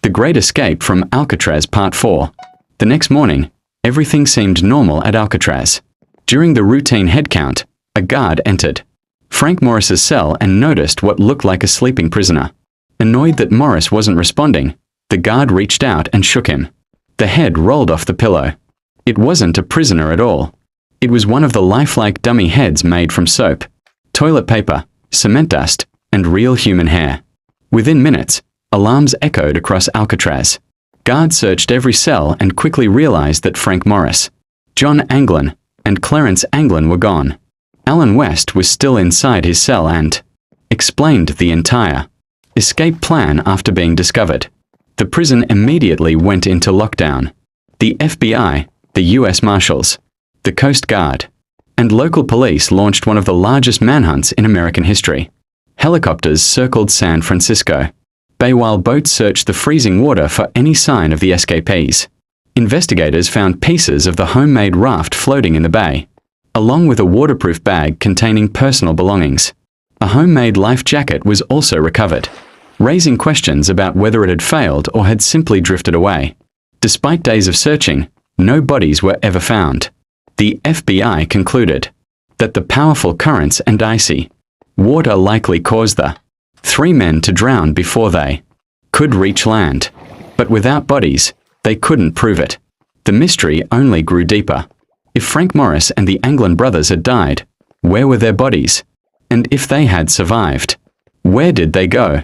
The Great Escape from Alcatraz Part 4. The next morning, everything seemed normal at Alcatraz. During the routine head count, a guard entered Frank Morris's cell and noticed what looked like a sleeping prisoner. Annoyed that Morris wasn't responding, the guard reached out and shook him. The head rolled off the pillow. It wasn't a prisoner at all. It was one of the lifelike dummy heads made from soap, toilet paper, cement dust, and real human hair. Within minutes, alarms echoed across Alcatraz. Guards searched every cell and quickly realized that Frank Morris, John Anglin, and Clarence Anglin were gone. Alan West was still inside his cell and explained the entire escape plan after being discovered. The prison immediately went into lockdown. The FBI, the U.S. Marshals, the Coast Guard, and local police launched one of the largest manhunts in American history. Helicopters circled San Francisco Bay while boats searched the freezing water for any sign of the escapees. Investigators found pieces of the homemade raft floating in the bay, along with a waterproof bag containing personal belongings. A homemade life jacket was also recovered, raising questions about whether it had failed or had simply drifted away. Despite days of searching, no bodies were ever found. The FBI concluded that the powerful currents and icy water likely caused the 3 men to drown before they could reach land. But without bodies, they couldn't prove it. The mystery only grew deeper. If Frank Morris and the Anglin brothers had died, where were their bodies? And if they had survived, where did they go?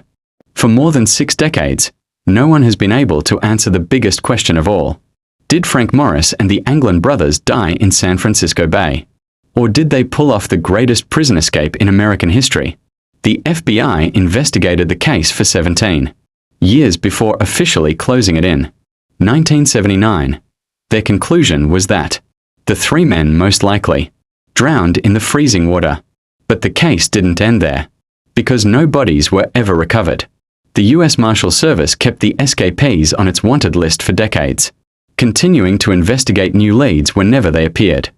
For more than 6 decades, no one has been able to answer the biggest question of all. Did Frank Morris and the Anglin brothers die in San Francisco Bay? Or did they pull off the greatest prison escape in American history? The FBI investigated the case for 17 years before officially closing it in 1979. Their conclusion was that the 3 men most likely drowned in the freezing water. But the case didn't end there, because no bodies were ever recovered. The U.S. Marshal Service kept the escapees on its wanted list for decades, continuing to investigate new leads whenever they appeared.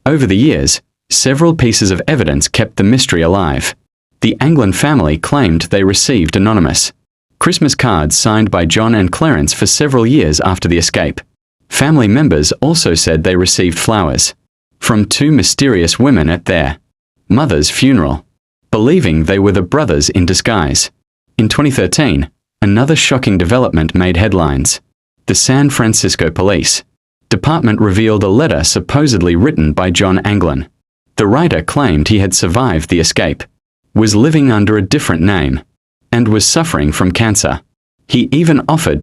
Over the years, several pieces of evidence kept the mystery alive. The Anglin family claimed they received anonymous Christmas cards signed by John and Clarence for several years after the escape. Family members also said they received flowers from 2 mysterious women at their mother's funeral, believing they were the brothers in disguise. In 2013, another shocking development made headlines. The San Francisco Police Department revealed a letter supposedly written by John Anglin. The writer claimed he had survived the escape, was living under a different name, and was suffering from cancer. He even offered